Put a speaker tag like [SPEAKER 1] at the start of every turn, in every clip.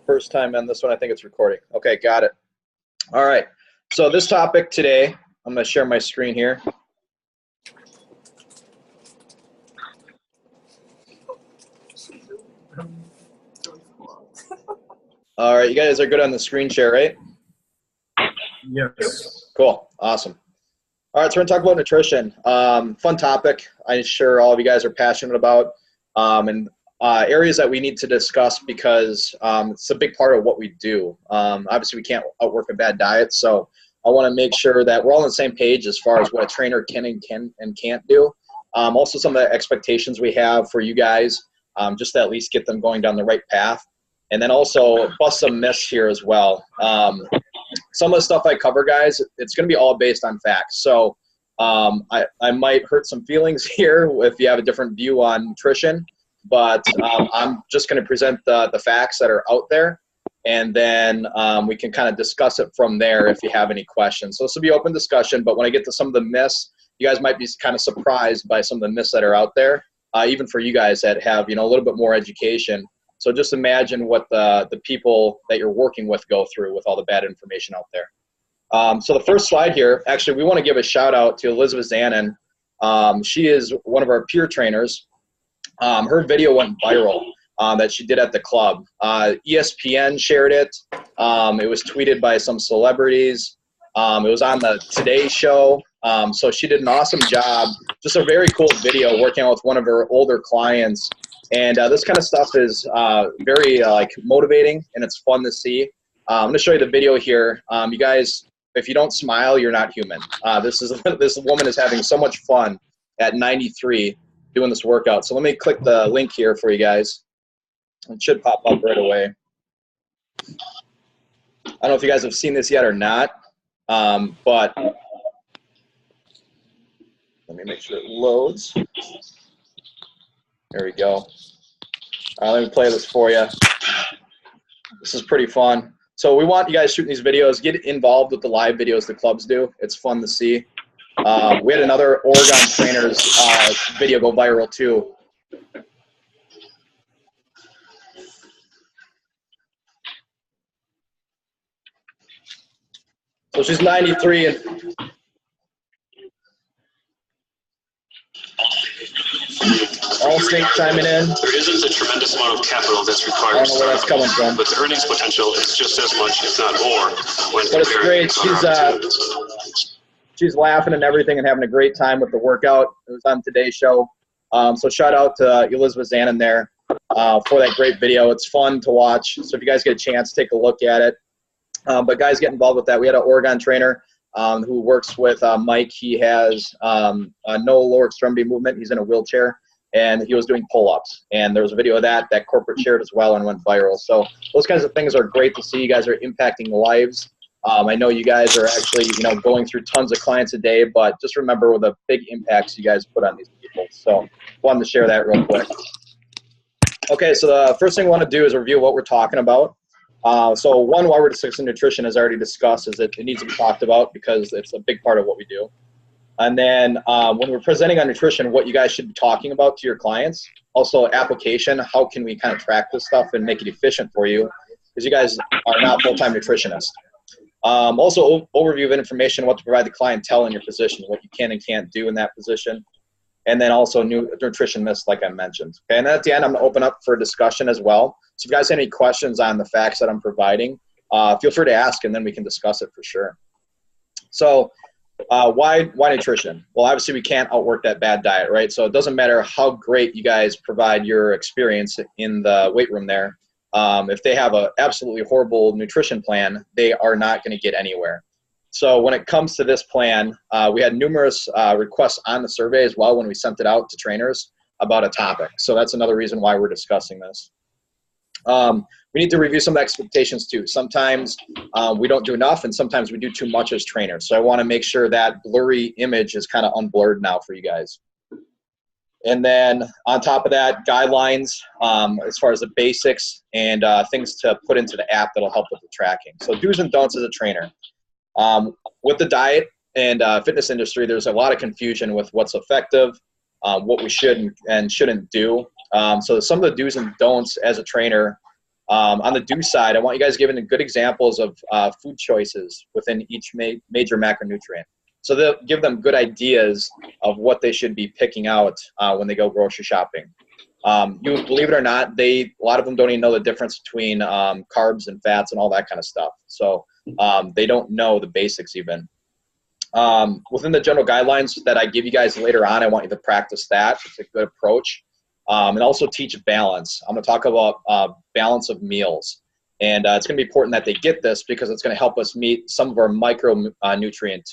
[SPEAKER 1] First time on this one, I think it's recording. Okay, got it. All right. So this topic today, I'm going to share my screen here. All right, you guys are good on the screen share, right?
[SPEAKER 2] Yes.
[SPEAKER 1] Cool. Awesome. All right, so we're going to talk about nutrition. Fun topic. I'm sure all of you guys are passionate about, and areas that we need to discuss because it's a big part of what we do. Obviously, we can't outwork a bad diet, so I want to make sure that we're all on the same page as far as what a trainer can and can't do. Also, some of the expectations we have for you guys, just to at least get them going down the right path. And then also bust some myths here as well. Some of the stuff I cover, guys, it's going to be all based on facts. So I might hurt some feelings here if you have a different view on nutrition, but I'm just going to present the facts that are out there, and then we can kind of discuss it from there if you have any questions. So this will be open discussion, but when I get to some of the myths, you guys might be kind of surprised by some of the myths that are out there, even for you guys that have, a little bit more education. So just imagine what the people that you're working with go through with all the bad information out there. So the first slide here, actually, we want to give a shout out to Elizabeth Zanin. She is one of our peer trainers. Her video went viral that she did at the club. ESPN shared it. It was tweeted by some celebrities. It was on the Today Show. So she did an awesome job. Just a very cool video working out with one of her older clients. And this kind of stuff is very motivating, and it's fun to see. I'm going to show you the video here. You guys, if you don't smile, you're not human. This woman is having so much fun at 93 doing this workout. So let me click the link here for you guys. It should pop up right away. I don't know if you guys have seen this yet or not, but let me make sure it loads. There we go. All right, let me play this for you. This is pretty fun. So we want you guys shooting these videos. Get involved with the live videos the clubs do. It's fun to see. We had another Oregon trainers video go viral too. So she's 93 and Allstate chiming in.
[SPEAKER 3] There isn't a tremendous amount of capital that's required.
[SPEAKER 1] I don't know where that's coming from.
[SPEAKER 3] But the earnings potential is just as much, if not more, when
[SPEAKER 1] but it's great. She's laughing and everything and having a great time with the workout. It was on Today's Show. So shout out to Elizabeth Zanin there for that great video. It's fun to watch. So if you guys get a chance, take a look at it. But guys, get involved with that. We had an Oregon trainer who works with Mike. He has no lower extremity movement. He's in a wheelchair, and he was doing pull-ups. And there was a video of that corporate shared as well and went viral. So those kinds of things are great to see. You guys are impacting lives. I know you guys are actually, going through tons of clients a day, but just remember the big impacts you guys put on these people. So wanted to share that real quick. Okay, so the first thing we want to do is review what we're talking about. So one, why we're discussing nutrition, as I already discussed, is that it needs to be talked about because it's a big part of what we do. And then when we're presenting on nutrition, what you guys should be talking about to your clients. Also application, how can we kind of track this stuff and make it efficient for you, because you guys are not full-time nutritionists. Also overview of information, what to provide the clientele in your position, what you can and can't do in that position. And then also nutrition myths, like I mentioned. Okay, and then at the end, I'm going to open up for discussion as well. So if you guys have any questions on the facts that I'm providing, feel free to ask, and then we can discuss it for sure. So why nutrition? Well, obviously, we can't outwork that bad diet, right? So it doesn't matter how great you guys provide your experience in the weight room there. If they have an absolutely horrible nutrition plan, they are not going to get anywhere. So when it comes to this plan, we had numerous requests on the survey as well when we sent it out to trainers about a topic. So that's another reason why we're discussing this. We need to review some expectations too. Sometimes we don't do enough, and sometimes we do too much as trainers. So I want to make sure that blurry image is kind of unblurred now for you guys. And then on top of that, guidelines as far as the basics and things to put into the app that'll help with the tracking. So do's and don'ts as a trainer. With the diet and fitness industry, there's a lot of confusion with what's effective, what we should and shouldn't do. So some of the do's and don'ts as a trainer On the do side, I want you guys giving good examples of food choices within each major macronutrient. So they'll give them good ideas of what they should be picking out when they go grocery shopping. You believe it or not, a lot of them don't even know the difference between carbs and fats and all that kind of stuff. So they don't know the basics even. Within the general guidelines that I give you guys later on, I want you to practice that. It's a good approach. And also teach balance. I'm going to talk about balance of meals. And it's going to be important that they get this because it's going to help us meet some of our micronutrient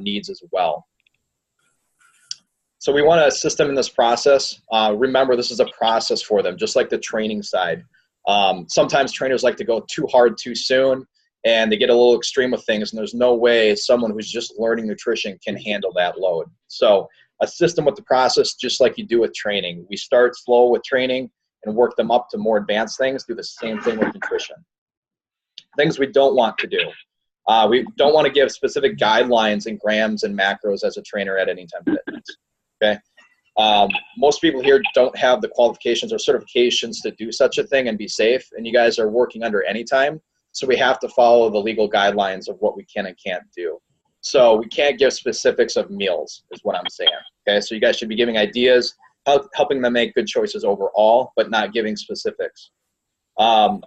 [SPEAKER 1] needs as well. So we want to assist them in this process. Remember, this is a process for them, just like the training side. Sometimes trainers like to go too hard too soon, and they get a little extreme with things, and there's no way someone who's just learning nutrition can handle that load. So assist them with the process just like you do with training. We start slow with training and work them up to more advanced things. Do the same thing with nutrition. Things we don't want to do. We don't want to give specific guidelines in grams and macros as a trainer at Anytime Fitness. Okay. Most people here don't have the qualifications or certifications to do such a thing and be safe, and you guys are working under Anytime, so we have to follow the legal guidelines of what we can and can't do. So we can't give specifics of meals is what I'm saying. Okay, so you guys should be giving ideas, helping them make good choices overall, but not giving specifics. So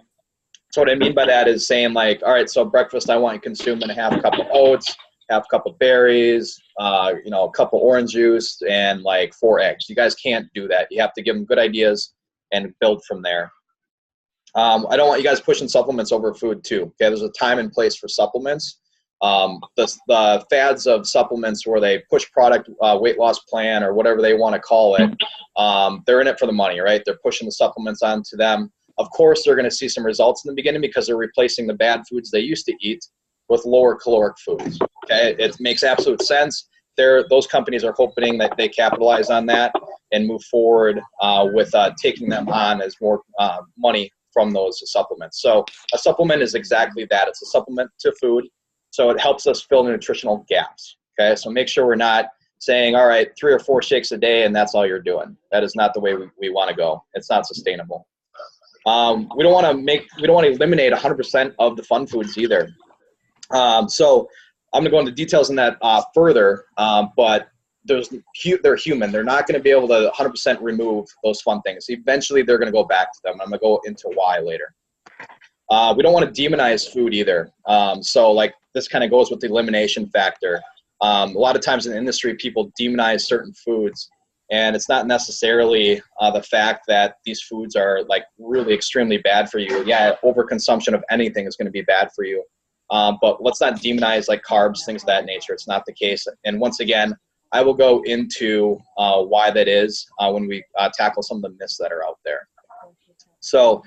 [SPEAKER 1] what I mean by that is saying like, all right, so breakfast I want you consuming a half cup of oats, half cup of berries, a cup of orange juice, and like 4 eggs. You guys can't do that. You have to give them good ideas and build from there. I don't want you guys pushing supplements over food too. Okay, there's a time and place for supplements. The fads of supplements where they push product weight loss plan or whatever they want to call it, they're in it for the money, right? They're pushing the supplements onto them. Of course, they're going to see some results in the beginning because they're replacing the bad foods they used to eat with lower caloric foods. Okay, it makes absolute sense. Those companies are hoping that they capitalize on that and move forward with taking them on as more money from those supplements. So a supplement is exactly that. It's a supplement to food. So it helps us fill the nutritional gaps. Okay, so make sure we're not saying, all right, 3 or 4 shakes a day and that's all you're doing. That is not the way we want to go. It's not sustainable. We don't want to eliminate 100% of the fun foods either. So I'm going to go into details on that further, but they're human. They're not going to be able to 100% remove those fun things. Eventually, they're going to go back to them. I'm going to go into why later. We don't want to demonize food either. So like this kind of goes with the elimination factor. A lot of times in the industry, people demonize certain foods, and it's not necessarily the fact that these foods are like really extremely bad for you. Yeah, overconsumption of anything is going to be bad for you. But let's not demonize like carbs, things of that nature. It's not the case. And once again, I will go into why that is when we tackle some of the myths that are out there. So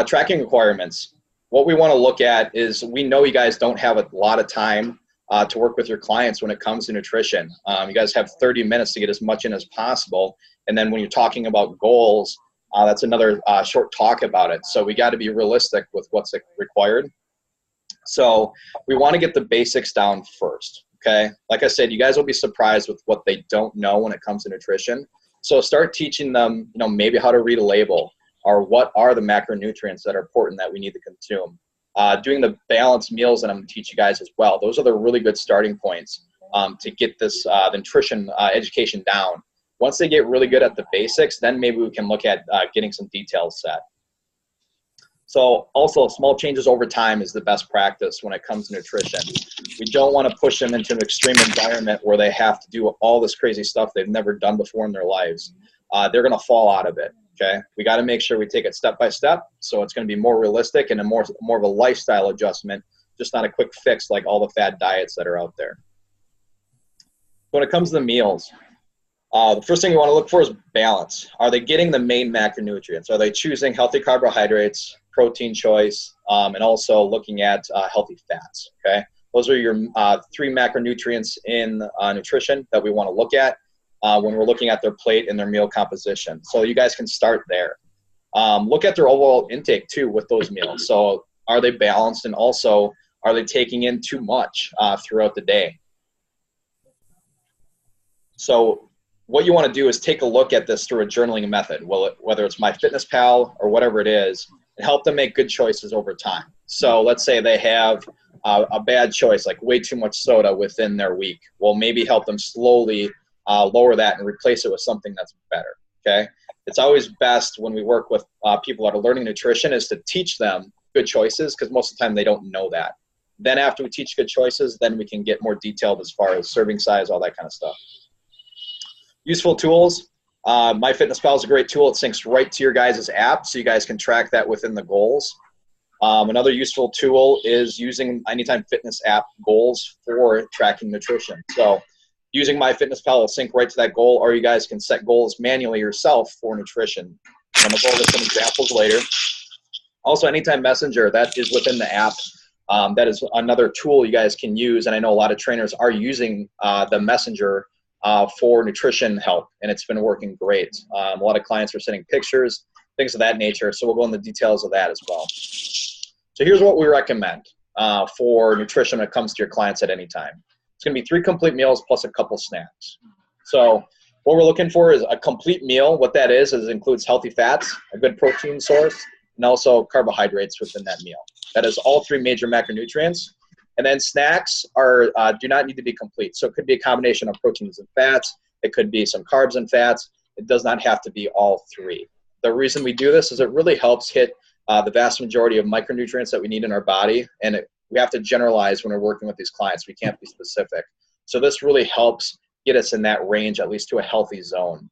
[SPEAKER 1] tracking requirements. What we want to look at is we know you guys don't have a lot of time to work with your clients when it comes to nutrition. You guys have 30 minutes to get as much in as possible. And then when you're talking about goals, that's another short talk about it. So we got to be realistic with what's required. So we want to get the basics down first, okay? Like I said, you guys will be surprised with what they don't know when it comes to nutrition. So start teaching them, maybe how to read a label or what are the macronutrients that are important that we need to consume. Doing the balanced meals that I'm going to teach you guys as well. Those are the really good starting points to get this the nutrition education down. Once they get really good at the basics, then maybe we can look at getting some details set. So also small changes over time is the best practice when it comes to nutrition. We don't want to push them into an extreme environment where they have to do all this crazy stuff they've never done before in their lives. They're going to fall out of it. Okay, we got to make sure we take it step by step. So it's going to be more realistic and more of a lifestyle adjustment, just not a quick fix like all the fad diets that are out there. When it comes to the meals, the first thing you want to look for is balance. Are they getting the main macronutrients? Are they choosing healthy carbohydrates, protein choice, and also looking at healthy fats? Okay, those are your 3 macronutrients in nutrition that we want to look at when we're looking at their plate and their meal composition. So you guys can start there. Look at their overall intake too with those meals. So are they balanced, and also are they taking in too much throughout the day? So what you want to do is take a look at this through a journaling method, whether it's MyFitnessPal or whatever it is. and help them make good choices over time. So let's say they have a bad choice, like way too much soda within their week. Well, maybe help them slowly lower that and replace it with something that's better, okay? It's always best when we work with people that are learning nutrition is to teach them good choices, because most of the time they don't know that. Then after we teach good choices, then we can get more detailed as far as serving size, all that kind of stuff. Useful tools. MyFitnessPal is a great tool. It syncs right to your guys' app, so you guys can track that within the goals. Another useful tool is using Anytime Fitness app goals for tracking nutrition. So using MyFitnessPal will sync right to that goal, or you guys can set goals manually yourself for nutrition. I'm going to go over some examples later. Also, Anytime Messenger, that is within the app. That is another tool you guys can use, and I know a lot of trainers are using the Messenger for nutrition help, and it's been working great. A lot of clients are sending pictures, things of that nature, so we'll go into the details of that as well. So here's what we recommend for nutrition when it comes to your clients at Anytime. It's going to be 3 complete meals plus a couple snacks. So what we're looking for is a complete meal. What that is it includes healthy fats, a good protein source, and also carbohydrates within that meal. That is all 3 major macronutrients. And then snacks are do not need to be complete. So it could be a combination of proteins and fats. It could be some carbs and fats. It does not have to be all 3. The reason we do this is it really helps hit the vast majority of micronutrients that we need in our body. And we have to generalize when we're working with these clients. We can't be specific. So this really helps get us in that range, at least to a healthy zone.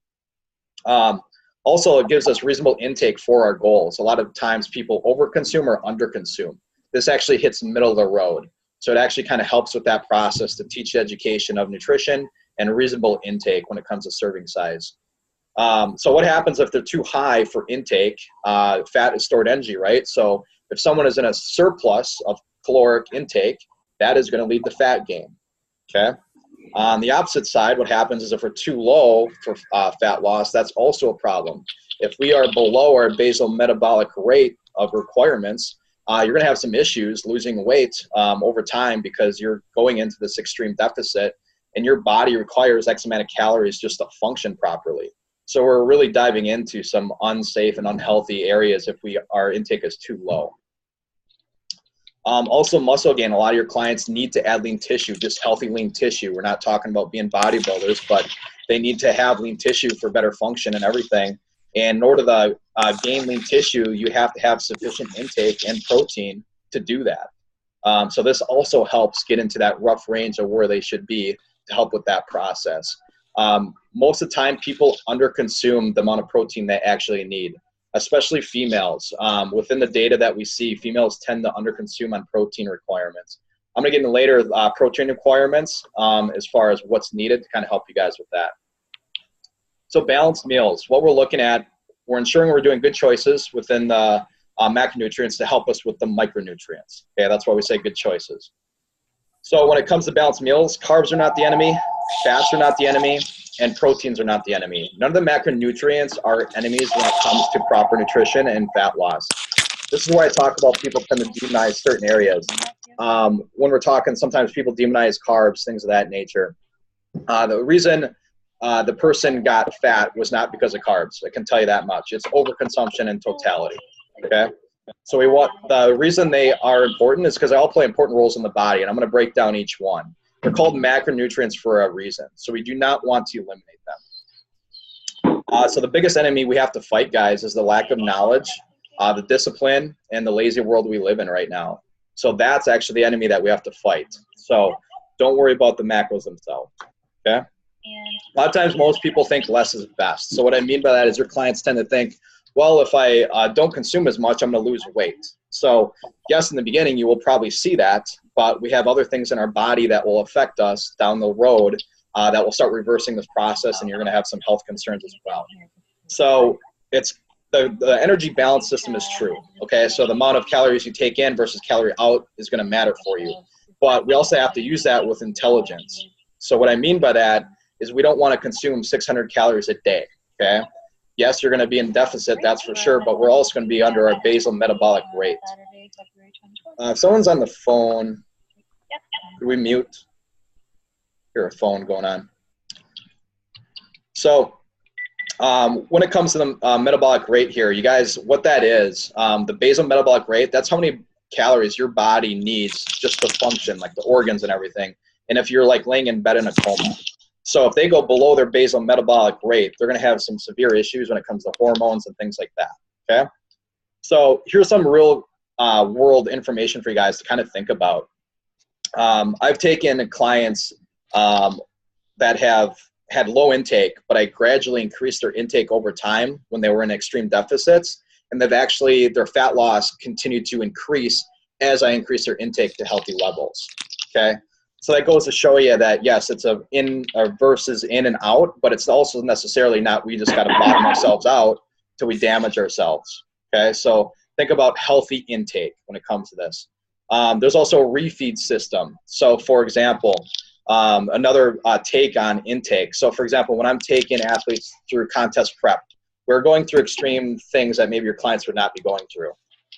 [SPEAKER 1] Also, it gives us reasonable intake for our goals. A lot of times people overconsume or underconsume. This actually hits the middle of the road. So it actually kind of helps with that process to teach education of nutrition and reasonable intake when it comes to serving size. So what happens if they're too high for intake? Fat is stored energy, right? So if someone is in a surplus of caloric intake, that is going to lead to fat gain, okay? On the opposite side, what happens is if we're too low for fat loss, that's also a problem. If we are below our basal metabolic rate of requirements, you're going to have some issues losing weight over time because you're going into this extreme deficit and your body requires X amount of calories just to function properly. So we're really diving into some unsafe and unhealthy areas if our intake is too low. Also muscle gain. A lot of your clients need to add lean tissue, just healthy lean tissue. We're not talking about being bodybuilders, but they need to have lean tissue for better function and everything. And in order to gain lean tissue, you have to have sufficient intake and protein to do that. So this also helps get into that rough range of where they should be to help with that process. Most of the time, people underconsume the amount of protein they actually need, especially females. Within the data that we see, females tend to underconsume on protein requirements. I'm going to get into later protein requirements as far as what's needed to kind of help you guys with that. So balanced meals, what we're looking at, we're ensuring we're doing good choices within the macronutrients to help us with the micronutrients. Okay, that's why we say good choices. So when it comes to balanced meals, carbs are not the enemy, fats are not the enemy, and proteins are not the enemy. None of the macronutrients are enemies when it comes to proper nutrition and fat loss. This is why I talk about people tend to demonize certain areas. When we're talking, sometimes people demonize carbs, things of that nature. The reason the person got fat was not because of carbs. I can tell you that much. It's overconsumption in totality, okay? So the reason they are important is because they all play important roles in the body, and I'm going to break down each one. They're called macronutrients for a reason, so we do not want to eliminate them. So the biggest enemy we have to fight, guys, is the lack of knowledge, the discipline, and the lazy world we live in right now. So that's actually the enemy that we have to fight. So don't worry about the macros themselves, okay? A lot of times most people think less is best. So what I mean by that is your clients tend to think, well, if I don't consume as much, I'm going to lose weight. So yes, in the beginning, you will probably see that, but we have other things in our body that will affect us down the road that will start reversing this process, and you're going to have some health concerns as well. So it's the energy balance system is true, okay? So the amount of calories you take in versus calorie out is going to matter for you. But we also have to use that with intelligence. So what I mean by that is we don't want to consume 600 calories a day, okay? Yes, you're going to be in deficit, that's for sure, but we're also going to be under our basal metabolic rate. If someone's on the phone, can we mute? Hear a phone going on. So When it comes to the metabolic rate here, you guys, what that is, the basal metabolic rate, that's how many calories your body needs just to function, like the organs and everything. And if you're like laying in bed in a coma. So if they go below their basal metabolic rate, they're going to have some severe issues when it comes to hormones and things like that, okay? So here's some real world information for you guys to kind of think about. I've taken clients that have had low intake, but I gradually increased their intake over time when they were in extreme deficits, and they've actually, their fat loss continued to increase as I increased their intake to healthy levels, okay? So that goes to show you that, yes, it's a in versus in and out, but it's also necessarily not, we just got to bottom ourselves out till we damage ourselves, okay? So think about healthy intake when it comes to this. There's also a refeed system. So for example, another take on intake. So for example, when I'm taking athletes through contest prep, we're going through extreme things that maybe your clients would not be going through.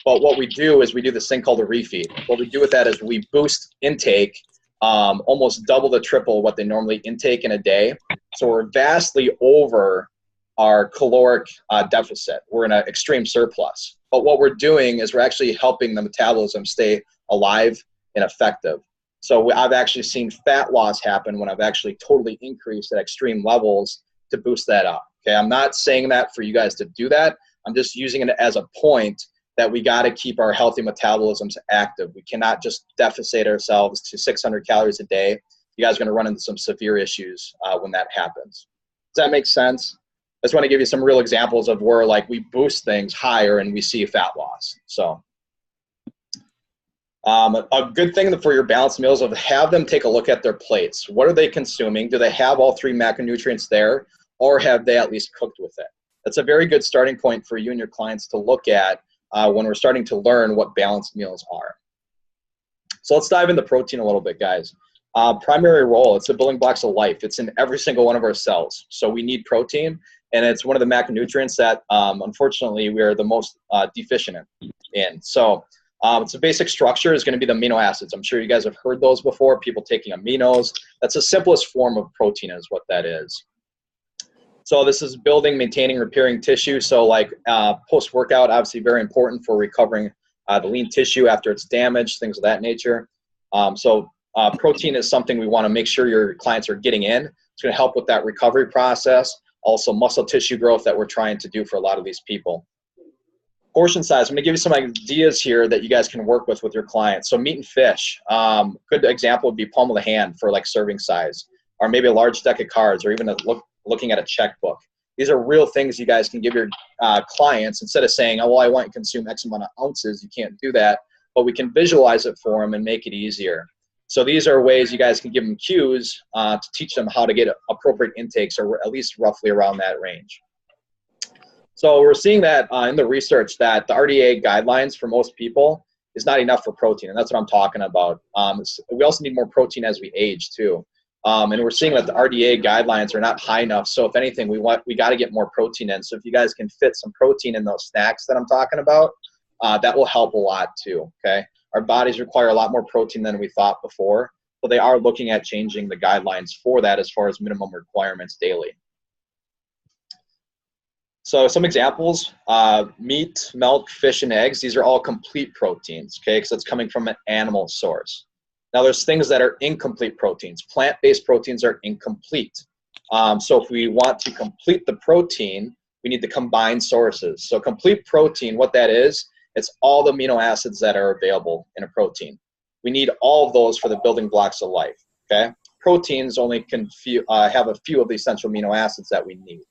[SPEAKER 1] But what we do is we do this thing called a refeed. What we do with that is we boost intake almost double to triple what they normally intake in a day. So we're vastly over our caloric deficit. We're in an extreme surplus. But what we're doing is we're actually helping the metabolism stay alive and effective. So I've actually seen fat loss happen when I've actually totally increased at extreme levels to boost that up. Okay, I'm not saying that for you guys to do that. I'm just using it as a point that we got to keep our healthy metabolisms active. We cannot just deficit ourselves to 600 calories a day. You guys are going to run into some severe issues when that happens. Does that make sense? I just want to give you some real examples of where like we boost things higher and we see fat loss. So a good thing for your balanced meals is to have them take a look at their plates. What are they consuming? Do they have all 3 macronutrients there, or have they at least cooked with it? That's a very good starting point for you and your clients to look at when we're starting to learn what balanced meals are. So let's dive into protein a little bit, guys. Primary role, it's the building blocks of life. It's in every single one of our cells. So we need protein, and it's one of the macronutrients that unfortunately we are the most deficient in. So it's a basic structure is going to be the amino acids. I'm sure you guys have heard those before, people taking aminos. That's the simplest form of protein is what that is. So this is building, maintaining, repairing tissue. So like post-workout, obviously very important for recovering the lean tissue after it's damaged, things of that nature. Protein is something we want to make sure your clients are getting in. It's going to help with that recovery process. Also muscle tissue growth that we're trying to do for a lot of these people. Portion size, I'm going to give you some ideas here that you guys can work with your clients. So meat and fish, good example would be palm of the hand for like serving size, or maybe a large deck of cards, or even looking at a checkbook. These are real things you guys can give your clients instead of saying, oh, well, I want you to consume X amount of ounces. You can't do that, but we can visualize it for them and make it easier. So these are ways you guys can give them cues to teach them how to get appropriate intakes, or at least roughly around that range. So we're seeing that in the research that the RDA guidelines for most people is not enough for protein, and that's what I'm talking about. We also need more protein as we age too. And we're seeing that the RDA guidelines are not high enough. So if anything, we got to get more protein in. So if you guys can fit some protein in those snacks that I'm talking about, that will help a lot too, okay? Our bodies require a lot more protein than we thought before. So they are looking at changing the guidelines for that as far as minimum requirements daily. So some examples, meat, milk, fish, and eggs, these are all complete proteins, okay, because it's coming from an animal source. Now there's things that are incomplete proteins. Plant-based proteins are incomplete. So if we want to complete the protein, we need to combine sources. So complete protein, what that is, it's all the amino acids that are available in a protein. We need all of those for the building blocks of life, okay? Proteins only can have a few of the essential amino acids that we need.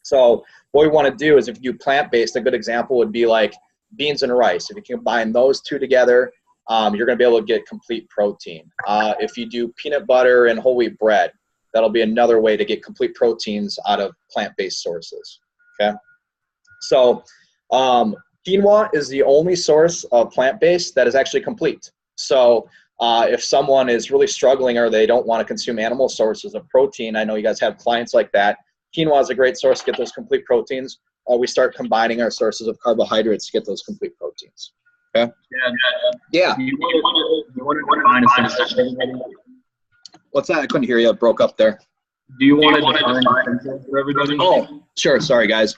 [SPEAKER 1] So what we want to do is if you do plant-based, a good example would be like beans and rice. If you combine those two together, you're going to be able to get complete protein. If you do peanut butter and whole wheat bread, that'll be another way to get complete proteins out of plant-based sources, okay? So quinoa is the only source of plant-based that is actually complete. So if someone is really struggling or they don't want to consume animal sources of protein, I know you guys have clients like that, quinoa is a great source to get those complete proteins. We start combining our sources of carbohydrates to get those complete proteins. Okay? Yeah.
[SPEAKER 2] You want to define a sense.
[SPEAKER 1] What's that? I couldn't hear you. It broke up there.
[SPEAKER 2] Do you want to define essential for everybody?
[SPEAKER 1] Oh, sure. Sorry, guys.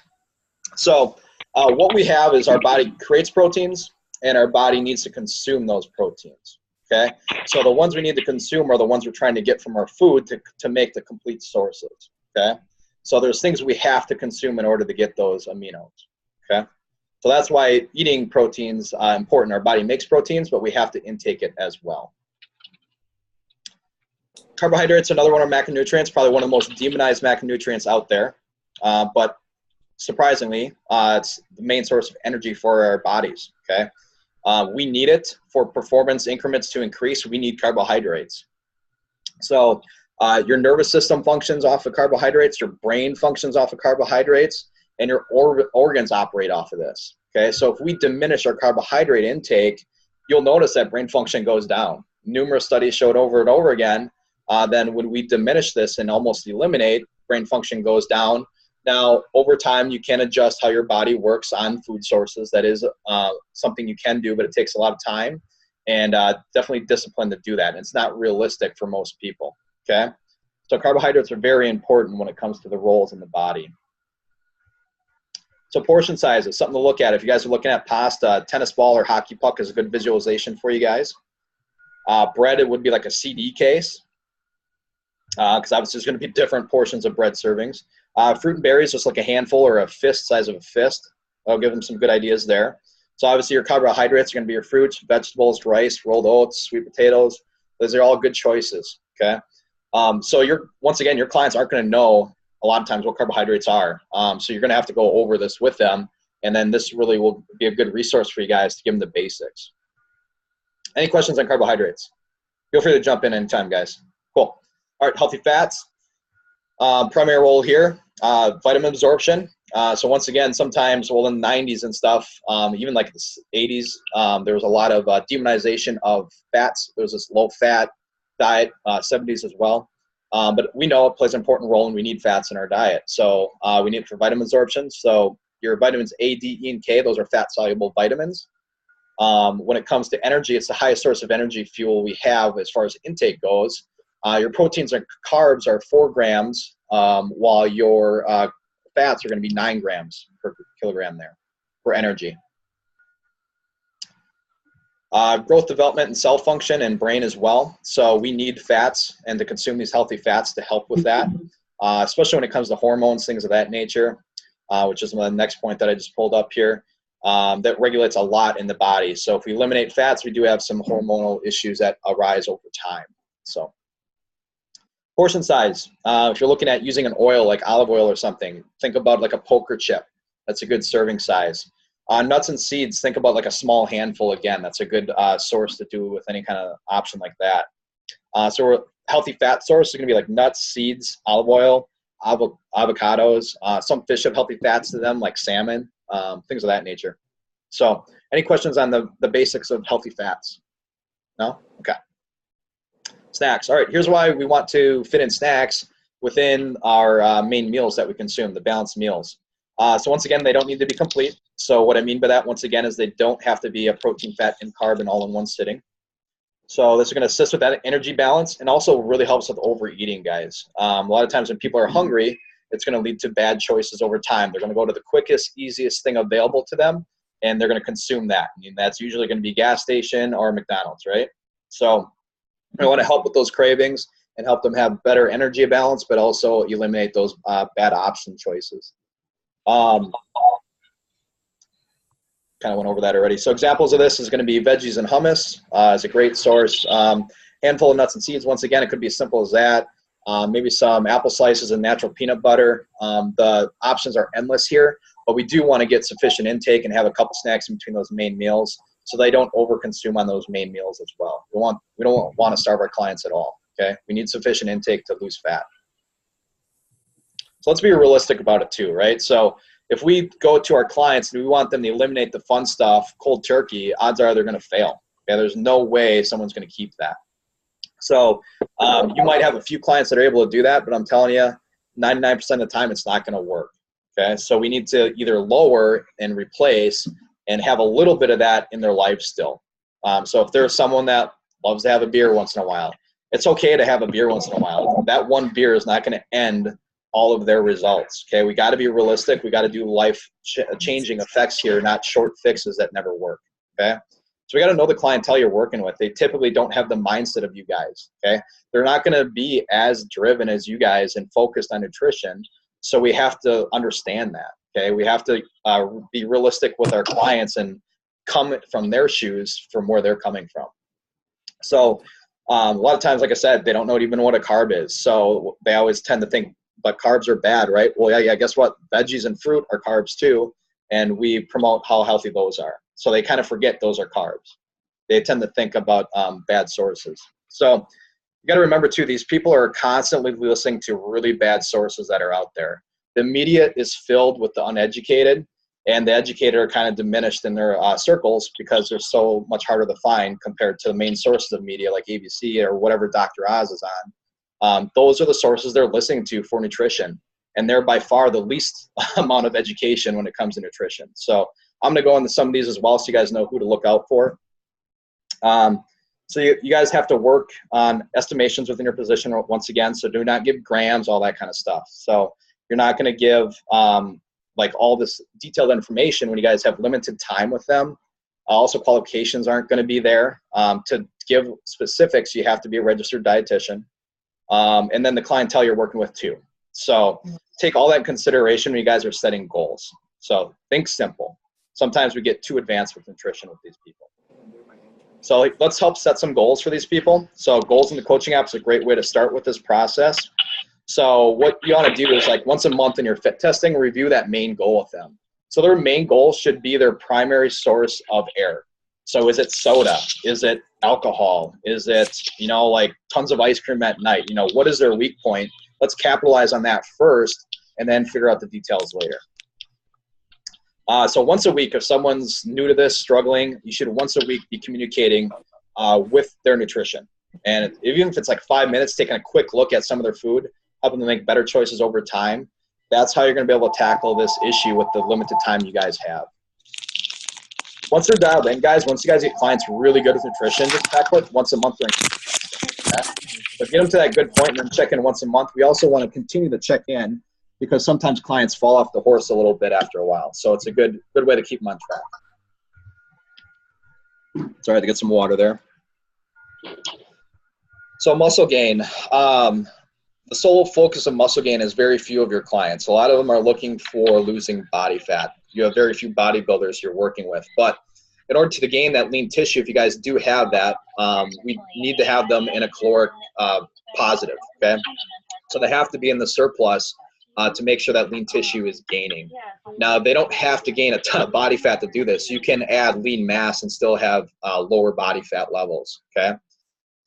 [SPEAKER 1] So what we have is our body creates proteins, and our body needs to consume those proteins. Okay. So the ones we need to consume are the ones we're trying to get from our food to make the complete sources. Okay. So there's things we have to consume in order to get those aminos. Okay. So that's why eating proteins important. Our body makes proteins, but we have to intake it as well. Carbohydrates, another one of macronutrients, probably one of the most demonized macronutrients out there. But surprisingly, it's the main source of energy for our bodies. Okay. We need it for performance increments to increase. We need carbohydrates. So your nervous system functions off of carbohydrates, your brain functions off of carbohydrates, and your organs operate off of this. Okay, so if we diminish our carbohydrate intake, you'll notice that brain function goes down. Numerous studies showed over and over again, then when we diminish this and almost eliminate, brain function goes down. Now, over time, you can adjust how your body works on food sources. That is something you can do, but it takes a lot of time and definitely discipline to do that. And it's not realistic for most people, okay? So carbohydrates are very important when it comes to the roles in the body. So portion size is something to look at. If you guys are looking at pasta, tennis ball or hockey puck is a good visualization for you guys. Bread, it would be like a CD case, because obviously there's going to be different portions of bread servings. Fruit and berries, just like a handful or a fist size of a fist. I'll give them some good ideas there. So obviously your carbohydrates are going to be your fruits, vegetables, rice, rolled oats, sweet potatoes. Those are all good choices, okay? So once again, your clients aren't going to know a lot of times what carbohydrates are. So you're going to have to go over this with them. And then this really will be a good resource for you guys to give them the basics. Any questions on carbohydrates? Feel free to jump in anytime, guys. Cool. All right, healthy fats. Primary role here, vitamin absorption. So once again, sometimes, well, in the 90s and stuff, even like the 80s, there was a lot of demonization of fats. There was this low-fat diet, 70s as well. But we know it plays an important role, and we need fats in our diet. So we need it for vitamin absorption. So your vitamins A, D, E, and K, those are fat-soluble vitamins. When it comes to energy, it's the highest source of energy fuel we have as far as intake goes. Your proteins and carbs are 4 grams, while your fats are going to be 9 grams per kilogram there for energy. Growth, development, and cell function and brain as well. So we need fats and to consume these healthy fats to help with that, especially when it comes to hormones, things of that nature, which is the next point that I just pulled up here. That regulates a lot in the body. So if we eliminate fats, we do have some hormonal issues that arise over time. So portion size, if you're looking at using an oil like olive oil or something, think about like a poker chip. That's a good serving size. Nuts and seeds, think about like a small handful again. That's a good source to do with any kind of option like that. So healthy fat source is going to be like nuts, seeds, olive oil, avocados. Some fish have healthy fats to them like salmon, things of that nature. So any questions on the basics of healthy fats? No? Okay. Snacks. All right, here's why we want to fit in snacks within our main meals that we consume, the balanced meals. So once again, they don't need to be complete. So what I mean by that, once again, is they don't have to be a protein, fat, and carb all in one sitting. So this is going to assist with that energy balance and also really helps with overeating, guys. A lot of times when people are hungry, it's going to lead to bad choices over time. They're going to go to the quickest, easiest thing available to them, and they're going to consume that. I mean, that's usually going to be gas station or McDonald's, right? So we want to help with those cravings and help them have better energy balance, but also eliminate those bad option choices. Kind of went over that already. So examples of this is going to be veggies and hummus is a great source. Handful of nuts and seeds. Once again, it could be as simple as that. Maybe some apple slices and natural peanut butter. The options are endless here, but we do want to get sufficient intake and have a couple snacks in between those main meals so they don't overconsume on those main meals as well. We don't want to starve our clients at all. Okay, we need sufficient intake to lose fat. So let's be realistic about it too, right? So if we go to our clients and we want them to eliminate the fun stuff cold turkey, odds are they're going to fail. Okay, there's no way someone's going to keep that. So you might have a few clients that are able to do that, but I'm telling you, 99% of the time it's not going to work. Okay, so we need to either lower and replace and have a little bit of that in their life still. So if there's someone that loves to have a beer once in a while, It's okay to have a beer once in a while. That one beer is not going to end all of their results. Okay, we got to be realistic. We got to do life-changing effects here, not short fixes that never work. Okay, so we got to know the clientele you're working with. They typically don't have the mindset of you guys. Okay, they're not going to be as driven as you guys and focused on nutrition. So we have to understand that. Okay, we have to be realistic with our clients and come from their shoes from where they're coming from. So a lot of times, like I said, they don't know even what a carb is. So they always tend to think, but carbs are bad, right? Well, yeah, guess what? Veggies and fruit are carbs too, and we promote how healthy those are. So they kind of forget those are carbs. They tend to think about bad sources. So you got to remember too, these people are constantly listening to really bad sources that are out there. The media is filled with the uneducated, and the educated are kind of diminished in their circles because they're so much harder to find compared to the main sources of media like ABC or whatever Dr. Oz is on. Those are the sources they're listening to for nutrition, and they're by far the least amount of education when it comes to nutrition. So I'm going to go into some of these as well so you guys know who to look out for. So you guys have to work on estimations within your position once again, so do not give grams, all that kind of stuff. So you're not going to give like all this detailed information when you guys have limited time with them. Also, qualifications aren't going to be there. To give specifics, you have to be a registered dietitian. And then the clientele you're working with too. So take all that in consideration when you guys are setting goals. So think simple. Sometimes we get too advanced with nutrition with these people. So let's help set some goals for these people. So goals in the coaching app is a great way to start with this process. So what you want to do is like once a month in your fit testing, review that main goal with them. So their main goal should be their primary source of air. So is it soda? Is it alcohol? Is it, like tons of ice cream at night? What is their weak point? Let's capitalize on that first and then figure out the details later. So once a week, if someone's new to this, struggling, you should once a week be communicating with their nutrition. And even if it's like 5 minutes, taking a quick look at some of their food, helping them make better choices over time, that's how you're going to be able to tackle this issue with the limited time you guys have. Once they're dialed in, guys, once you guys get clients really good with nutrition, just tackle it once a month. But get them to that good point and then check in once a month. We also want to continue to check in because sometimes clients fall off the horse a little bit after a while. So it's a good way to keep them on track. Sorry, to get some water there. So muscle gain. The sole focus of muscle gain is very few of your clients. A lot of them are looking for losing body fat. You have very few bodybuilders you're working with. But in order to gain that lean tissue, if you guys do have that, we need to have them in a caloric positive, okay? So they have to be in the surplus to make sure that lean tissue is gaining. Now, they don't have to gain a ton of body fat to do this. You can add lean mass and still have lower body fat levels, okay?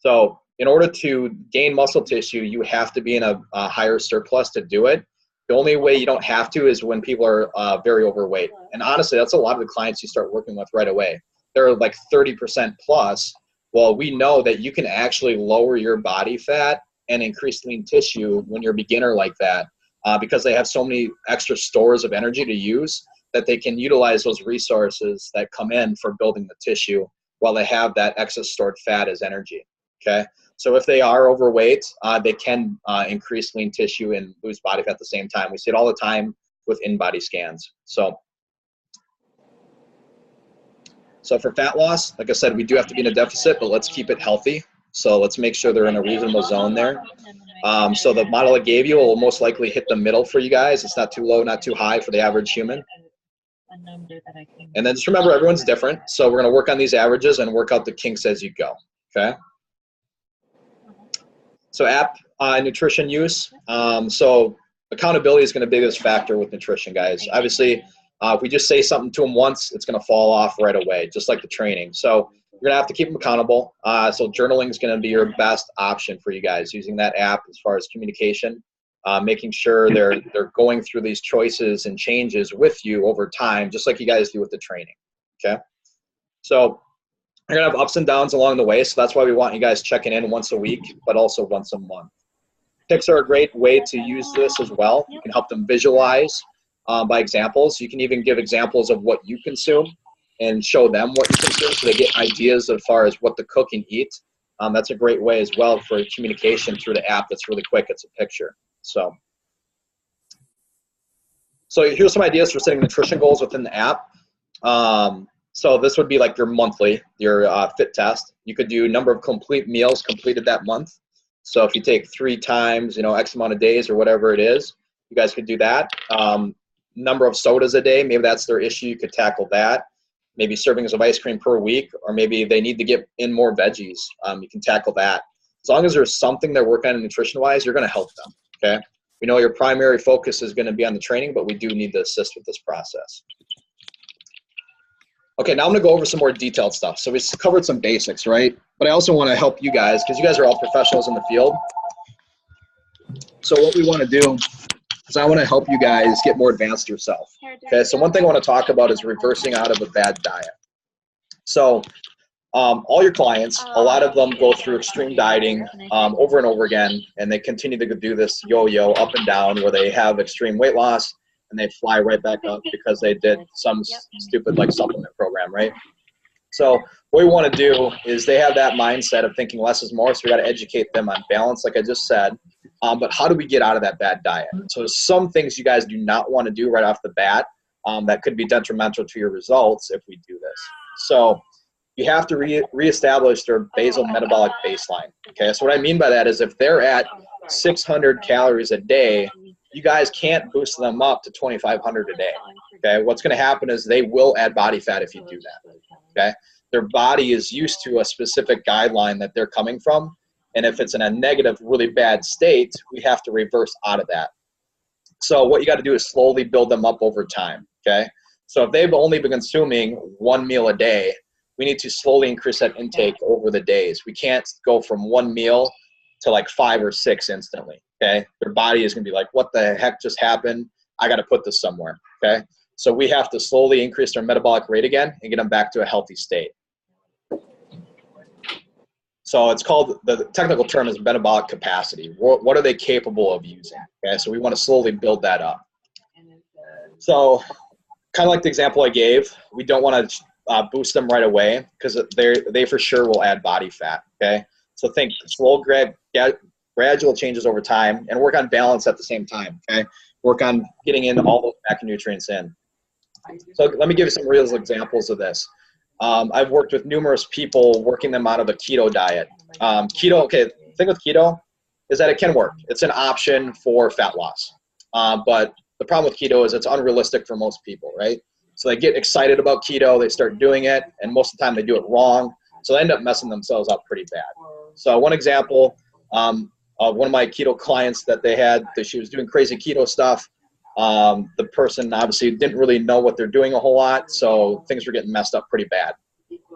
[SPEAKER 1] So in order to gain muscle tissue, you have to be in a higher surplus to do it. The only way you don't have to is when people are very overweight. And honestly, that's a lot of the clients you start working with right away. They're like 30% plus. Well, we know that you can actually lower your body fat and increase lean tissue when you're a beginner like that because they have so many extra stores of energy to use that they can utilize those resources that come in for building the tissue while they have that excess stored fat as energy, okay? So if they are overweight, they can increase lean tissue and lose body fat at the same time. We see it all the time with in-body scans. So for fat loss, like I said, we do have to be in a deficit, but let's keep it healthy. So let's make sure they're in a reasonable zone there. So the model I gave you will most likely hit the middle for you guys. It's not too low, not too high for the average human. And then just remember, everyone's different. So we're going to work on these averages and work out the kinks as you go, okay? So app nutrition use. So accountability is going to be the biggest factor with nutrition, guys. Obviously, if we just say something to them once, it's going to fall off right away, just like the training. So you're going to have to keep them accountable. So journaling is going to be your best option for you guys, using that app as far as communication, making sure they're going through these choices and changes with you over time, just like you guys do with the training, okay? So you're going to have ups and downs along the way, so that's why we want you guys checking in once a week, but also once a month. Pics are a great way to use this as well. You can help them visualize by examples. You can even give examples of what you consume and show them what you consume so they get ideas as far as what to cook and eat That's a great way as well for communication through the app. That's really quick. It's a picture. So here's some ideas for setting nutrition goals within the app. So this would be like your monthly, your fit test. You could do number of complete meals completed that month. So if you take 3 times, X amount of days or whatever it is, you guys could do that. Number of sodas a day, maybe that's their issue. You could tackle that. Maybe servings of ice cream per week, or maybe they need to get in more veggies. You can tackle that. As long as there's something they're working on nutrition-wise, you're going to help them, okay? We know your primary focus is going to be on the training, but we do need to assist with this process. Okay, now I'm going to go over some more detailed stuff. So we covered some basics, right? But I also want to help you guys, because you guys are all professionals in the field. So what we want to do is I want to help you guys get more advanced yourself. Okay, so one thing I want to talk about is reversing out of a bad diet. So all your clients, a lot of them go through extreme dieting over and over again, and they continue to do this yo-yo up and down where they have extreme weight loss and they fly right back up because they did some stupid supplement program, right? So what we want to do is they have that mindset of thinking less is more, so we got to educate them on balance, like I just said. But how do we get out of that bad diet? So some things you guys do not want to do right off the bat that could be detrimental to your results if we do this. So you have to reestablish their basal metabolic baseline. Okay, so what I mean by that is if they're at 600 calories a day, you guys can't boost them up to 2,500 a day. Okay, what's going to happen is they will add body fat if you do that. Okay, their body is used to a specific guideline that they're coming from. And if it's in a negative, really bad state, we have to reverse out of that. So what you got to do is slowly build them up over time, okay? So if they've only been consuming 1 meal a day, we need to slowly increase that intake over the days. We can't go from 1 meal to like 5 or 6 instantly, okay? Their body is going to be like, what the heck just happened? I got to put this somewhere, okay? So we have to slowly increase their metabolic rate again and get them back to a healthy state. So it's called, the technical term is metabolic capacity. What are they capable of using? Okay, so we want to slowly build that up. So kind of like the example I gave, we don't want to boost them right away because they for sure will add body fat, okay? So think slow, gradual changes over time and work on balance at the same time, okay? Work on getting in all those macronutrients in. So let me give you some real examples of this. I've worked with numerous people working them out of a keto diet. Keto, okay, the thing with keto is that it can work. It's an option for fat loss. But the problem with keto is it's unrealistic for most people, right? So they get excited about keto, they start doing it, and most of the time they do it wrong. So they end up messing themselves up pretty bad. So one example of one of my keto clients that they had, that she was doing crazy keto stuff. The person obviously didn't really know what they're doing a whole lot, so things were getting messed up pretty bad.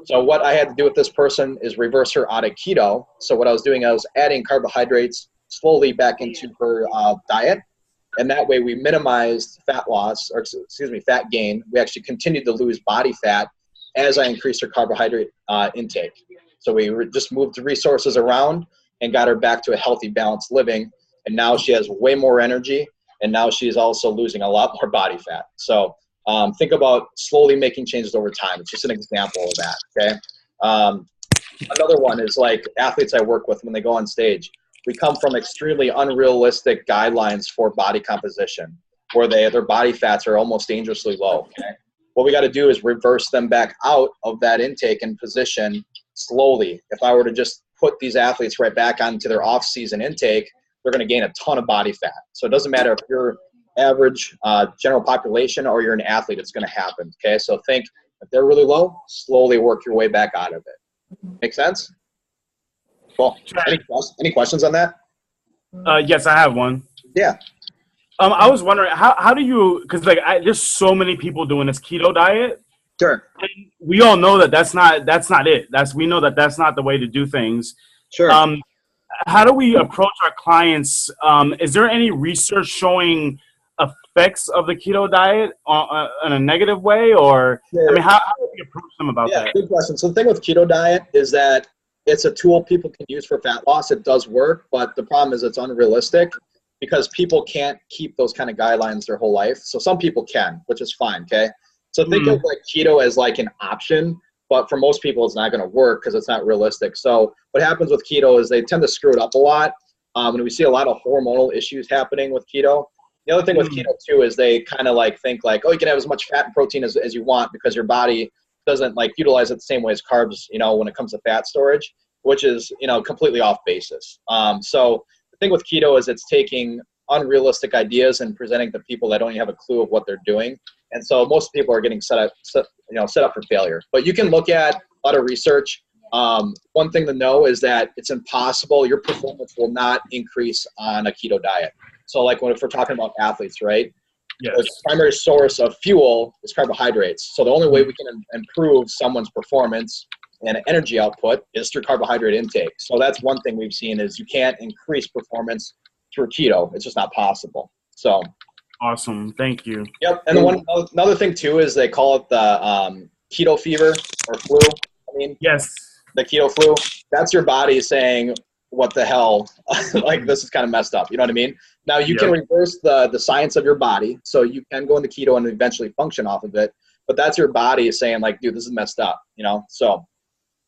[SPEAKER 1] So what I had to do with this person is reverse her out of keto. So what I was doing, I was adding carbohydrates slowly back into her diet, and that way we minimized fat loss, or excuse me, fat gain. We actually continued to lose body fat as I increased her carbohydrate intake. So we just moved the resources around and got her back to a healthy, balanced living, and now she has way more energy. And now she's also losing a lot more body fat. So think about slowly making changes over time. It's just an example of that, okay? Another one is like athletes I work with when they go on stage. We come from extremely unrealistic guidelines for body composition where their body fats are almost dangerously low, okay? What we got to do is reverse them back out of that intake and position slowly. If I were to just put these athletes right back onto their off-season intake, they're going to gain a ton of body fat. So it doesn't matter if you're average general population or you're an athlete, it's going to happen. Okay, so think if they're really low, slowly work your way back out of it. Make sense? Well, any questions on that?
[SPEAKER 4] Yes, I have one.
[SPEAKER 1] Yeah.
[SPEAKER 4] I was wondering how do you, because there's so many people doing this keto diet.
[SPEAKER 1] Sure.
[SPEAKER 4] And we all know that that's not it. We know that that's not the way to do things.
[SPEAKER 1] Sure.
[SPEAKER 4] How do we approach our clients? Is there any research showing effects of the keto diet in a negative way? Or,
[SPEAKER 1] sure.
[SPEAKER 4] I mean, how do we approach them about that?
[SPEAKER 1] Yeah, good question. So the thing with keto diet is that it's a tool people can use for fat loss. It does work, but the problem is it's unrealistic because people can't keep those kind of guidelines their whole life. So some people can, which is fine, okay? So think of like keto as like an option but for most people, it's not going to work because it's not realistic. So what happens with keto is they tend to screw it up a lot. And we see a lot of hormonal issues happening with keto. The other thing with keto too is they kind of like think like, oh, you can have as much fat and protein as you want because your body doesn't like utilize it the same way as carbs, you know, when it comes to fat storage, which is, you know, completely off basis. So the thing with keto is it's taking unrealistic ideas and presenting to people that don't even have a clue of what they're doing. And so most people are getting set up for failure. But you can look at a lot of research. One thing to know is that it's impossible. Your performance will not increase on a keto diet. So like if we're talking about athletes, right?
[SPEAKER 4] Yes.
[SPEAKER 1] The primary source of fuel is carbohydrates. So the only way we can improve someone's performance and energy output is through carbohydrate intake. So that's one thing we've seen is you can't increase performance through keto. It's just not possible. So
[SPEAKER 4] Awesome. Thank you.
[SPEAKER 1] yep. And another thing too is they call it the keto fever or flu. I mean,
[SPEAKER 4] Yes.
[SPEAKER 1] the keto flu. That's your body saying, "What the hell? Like this is kind of messed up." You know what I mean? Now you can reverse the science of your body, so you can go into keto and eventually function off of it. But that's your body saying, like, "Dude, this is messed up." You know. So,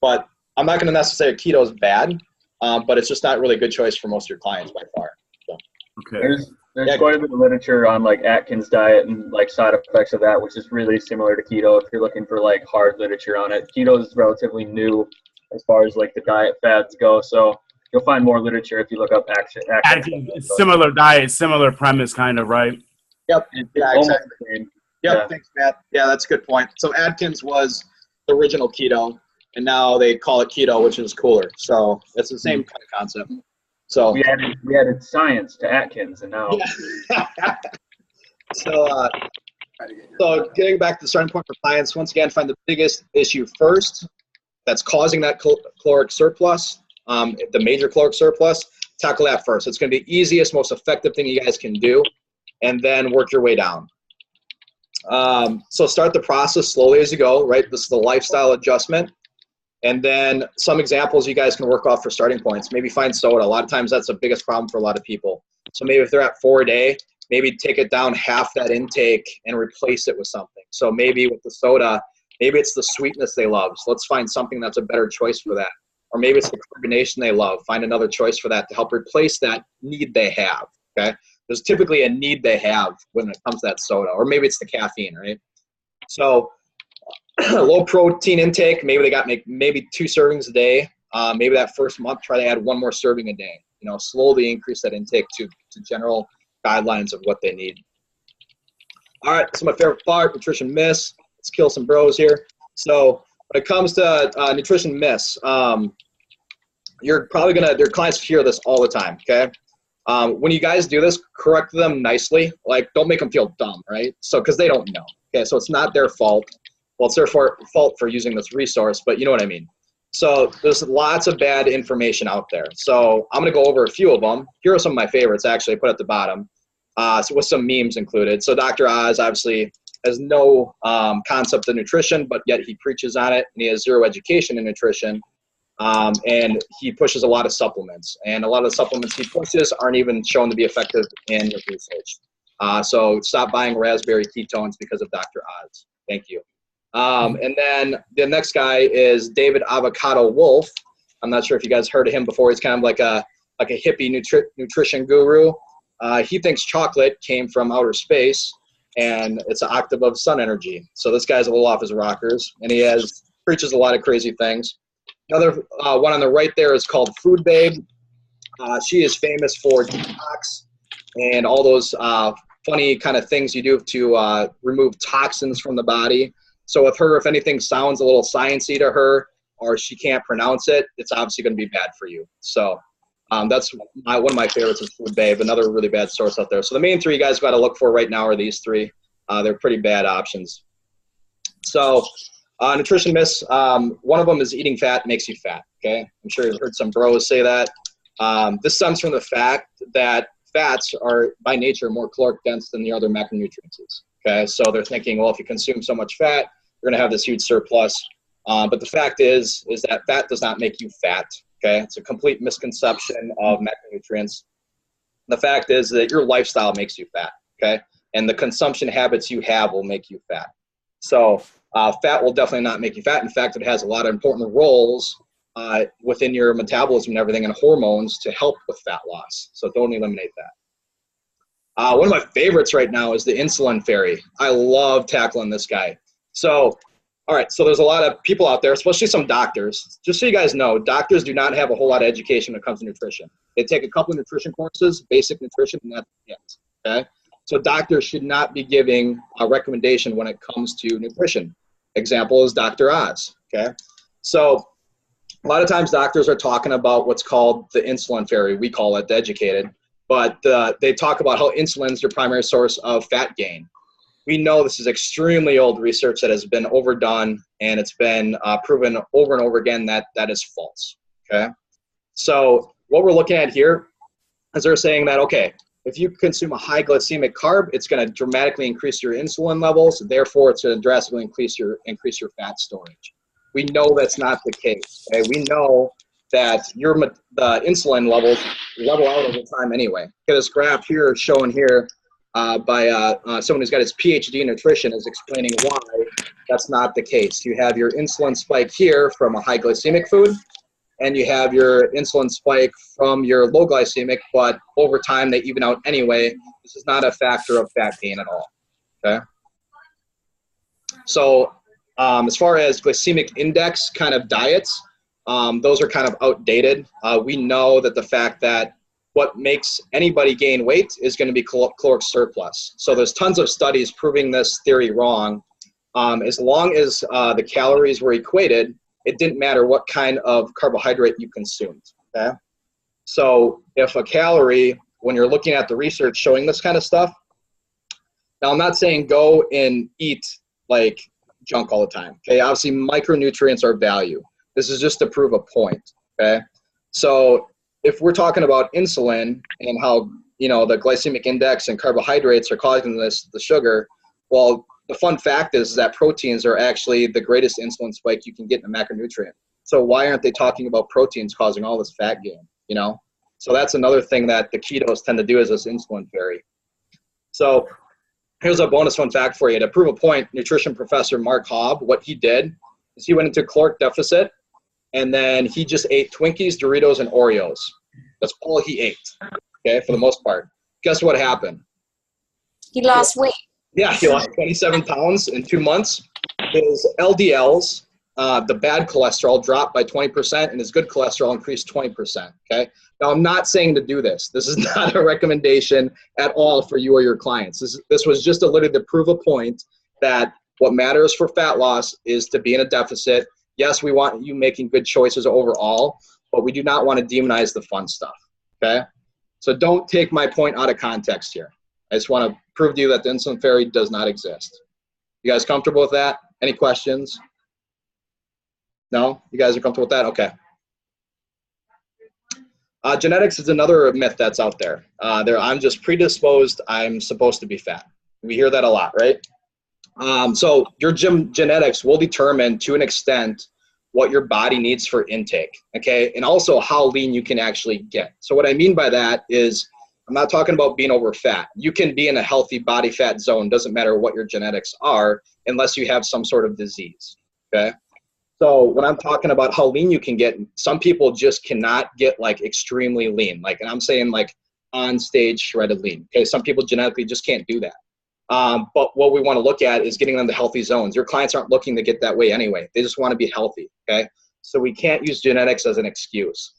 [SPEAKER 1] but I'm not going to necessarily say keto is bad, but it's just not really a good choice for most of your clients by far. So.
[SPEAKER 4] Okay.
[SPEAKER 2] There's quite a bit of literature on like Atkins diet and like side effects of that, which is really similar to keto. If you're looking for like hard literature on it, keto is relatively new as far as like the diet fads go. So you'll find more literature if you look up Atkins.
[SPEAKER 4] Similar diet, similar premise, kind of, right?
[SPEAKER 1] Yep. Yeah, exactly.
[SPEAKER 2] Yep.
[SPEAKER 1] Yeah. Thanks, Matt. Yeah, that's a good point. So Atkins was the original keto, and now they call it keto, which is cooler. So it's the same kind of concept. So
[SPEAKER 2] we added science to Atkins, and now.
[SPEAKER 1] Yeah. So getting back to the starting point for science, once again, find the biggest issue first that's causing that caloric surplus, the major caloric surplus. Tackle that first. It's going to be the easiest, most effective thing you guys can do, and then work your way down. So start the process slowly as you go, right? This is the lifestyle adjustment. And then some examples you guys can work off for starting points. Maybe find soda. A lot of times that's the biggest problem for a lot of people. So maybe if they're at 4 a day, maybe take it down half that intake and replace it with something. So maybe with the soda, maybe it's the sweetness they love. So let's find something that's a better choice for that. Or maybe it's the carbonation they love. Find another choice for that to help replace that need they have, okay? There's typically a need they have when it comes to that soda. Or maybe it's the caffeine, right? So low protein intake, maybe they got maybe 2 servings a day. Maybe that first month, try to add 1 more serving a day. You know, slowly increase that intake to general guidelines of what they need. All right, so my favorite part, nutrition myths. Let's kill some bros here. So when it comes to nutrition myths, you're probably your clients hear this all the time, okay? When you guys do this, correct them nicely. Like, don't make them feel dumb, right? So, because they don't know, okay? So it's not their fault. Well, it's their fault for using this resource, but you know what I mean. So there's lots of bad information out there. So I'm going to go over a few of them. Here are some of my favorites, actually, I put at the bottom, so with some memes included. So Dr. Oz obviously has no concept of nutrition, but yet he preaches on it, and he has zero education in nutrition. And he pushes a lot of supplements. And a lot of the supplements he pushes aren't even shown to be effective in research. So stop buying raspberry ketones because of Dr. Oz. Thank you. And then the next guy is David Avocado Wolf. I'm not sure if you guys heard of him before. He's kind of like a hippie nutrition guru. He thinks chocolate came from outer space, and it's an octave of sun energy. So this guy's a little off his rockers, and he preaches a lot of crazy things. Another one on the right there is called Food Babe. She is famous for detox and all those funny kind of things you do to remove toxins from the body. So with her, if anything sounds a little sciencey to her or she can't pronounce it, it's obviously going to be bad for you. So that's one of my favorites is Food Babe, another really bad source out there. So the main 3 you guys got to look for right now are these 3. They're pretty bad options. So nutrition myths, one of them is eating fat makes you fat, okay? I'm sure you've heard some bros say that. This stems from the fact that fats are by nature more caloric dense than the other macronutrients. Okay, so they're thinking, well, if you consume so much fat, you're going to have this huge surplus. But the fact is that fat does not make you fat. Okay, it's a complete misconception of macronutrients. The fact is that your lifestyle makes you fat. Okay, and the consumption habits you have will make you fat. So Fat will definitely not make you fat. In fact, it has a lot of important roles within your metabolism and everything and hormones to help with fat loss. So don't eliminate that. One of my favorites right now is the insulin fairy. I love tackling this guy. So, all right, so there's a lot of people out there, especially some doctors. Just so you guys know, doctors do not have a whole lot of education when it comes to nutrition. They take a couple of nutrition courses, basic nutrition, and that's it, okay? So doctors should not be giving a recommendation when it comes to nutrition. Example is Dr. Oz, okay? So a lot of times doctors are talking about what's called the insulin fairy. We call it the educated, but they talk about how insulin is your primary source of fat gain. We know this is extremely old research that has been overdone, and it's been proven over and over again that that is false, okay? So what we're looking at here is they're saying that, okay, if you consume a high glycemic carb, it's going to dramatically increase your insulin levels. Therefore, it's going to drastically increase your fat storage. We know that's not the case. Okay? We know that the insulin levels level out over time anyway. Get this graph here shown here by someone who's got his PhD in nutrition is explaining why that's not the case. You have your insulin spike here from a high glycemic food, and you have your insulin spike from your low glycemic, but over time they even out anyway. This is not a factor of fat gain at all, okay? So as far as glycemic index kind of diets, those are kind of outdated. We know that the fact that what makes anybody gain weight is going to be caloric surplus. So there's tons of studies proving this theory wrong. As long as the calories were equated, it didn't matter what kind of carbohydrate you consumed, okay? So if a calorie, when you're looking at the research showing this kind of stuff, now I'm not saying go and eat like junk all the time, okay? Obviously micronutrients are value. This is just to prove a point, okay? So if we're talking about insulin and how, you know, the glycemic index and carbohydrates are causing the sugar, well, the fun fact is that proteins are actually the greatest insulin spike you can get in a macronutrient. So why aren't they talking about proteins causing all this fat gain, you know? So that's another thing that the ketos tend to do is this insulin fairy. So here's a bonus fun fact for you. To prove a point, nutrition professor Mark Hobb, what he did is he went into caloric deficit, and then he just ate Twinkies, Doritos, and Oreos. That's all he ate, okay, for the most part. Guess what happened?
[SPEAKER 5] He lost weight.
[SPEAKER 1] Yeah, he lost 27 pounds in 2 months. His LDLs, the bad cholesterol, dropped by 20%, and his good cholesterol increased 20%, okay? Now, I'm not saying to do this. This is not a recommendation at all for you or your clients. This was just literally to prove a point that what matters for fat loss is to be in a deficit. Yes, we want you making good choices overall, but we do not want to demonize the fun stuff, okay? So don't take my point out of context here. I just want to prove to you that the insulin fairy does not exist. You guys comfortable with that? Any questions? No? You guys are comfortable with that? Okay. Genetics is another myth that's out there. I'm just predisposed, I'm supposed to be fat. We hear that a lot, right? So your genetics will determine to an extent what your body needs for intake, okay? And also how lean you can actually get. So what I mean by that is I'm not talking about being over fat. You can be in a healthy body fat zone, doesn't matter what your genetics are, unless you have some sort of disease, okay? So when I'm talking about how lean you can get, some people just cannot get like extremely lean. Like, and I'm saying like on stage shredded lean, okay? Some people genetically just can't do that. But what we want to look at is getting them to healthy zones. Your clients aren't looking to get that way anyway. They just want to be healthy, okay? So we can't use genetics as an excuse.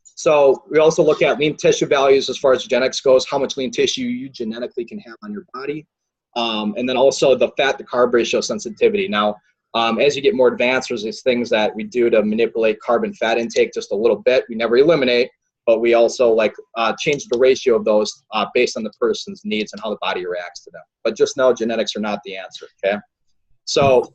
[SPEAKER 1] So we also look at lean tissue values as far as genetics goes, how much lean tissue you genetically can have on your body. And then also the fat to carb ratio sensitivity. Now, as you get more advanced, there's these things that we do to manipulate carb and fat intake just a little bit. We never eliminate, but we also like change the ratio of those based on the person's needs and how the body reacts to them. But just know genetics are not the answer, okay? So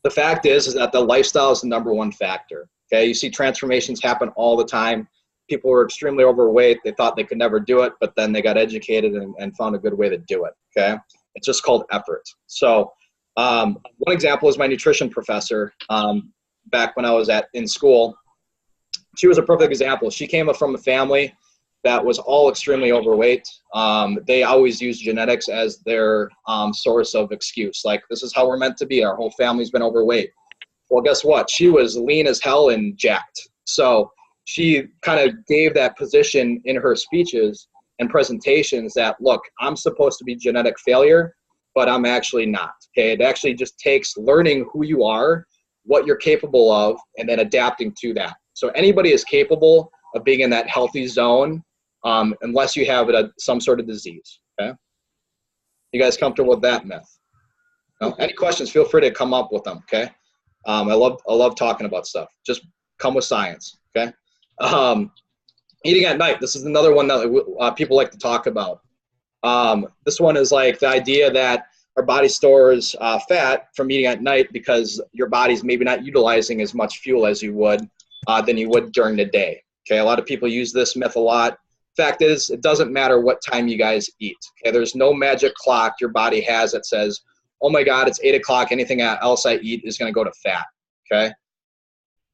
[SPEAKER 1] the fact is that the lifestyle is the #1 factor, okay? You see transformations happen all the time. People were extremely overweight. They thought they could never do it, but then they got educated and found a good way to do it, okay? It's just called effort. So one example is my nutrition professor back when I was in school. She was a perfect example. She came from a family that was all extremely overweight. They always use genetics as their source of excuse. Like, this is how we're meant to be. Our whole family's been overweight. Well, guess what? She was lean as hell and jacked. So she kind of gave that position in her speeches and presentations that, look, I'm supposed to be genetic failure, but I'm actually not. Okay, it actually just takes learning who you are, what you're capable of, and then adapting to that. So anybody is capable of being in that healthy zone, unless you have some sort of disease. Okay, you guys comfortable with that myth? No? Any questions? Feel free to come up with them. Okay, I love talking about stuff. Just come with science. Okay. Eating at night. This is another one that people like to talk about. This one is like the idea that our body stores fat from eating at night because your body's maybe not utilizing as much fuel as you would than you would during the day. Okay, a lot of people use this myth a lot. Fact is, it doesn't matter what time you guys eat. Okay, there's no magic clock your body has that says, oh my God, it's 8 o'clock, anything else I eat is going to go to fat. Okay,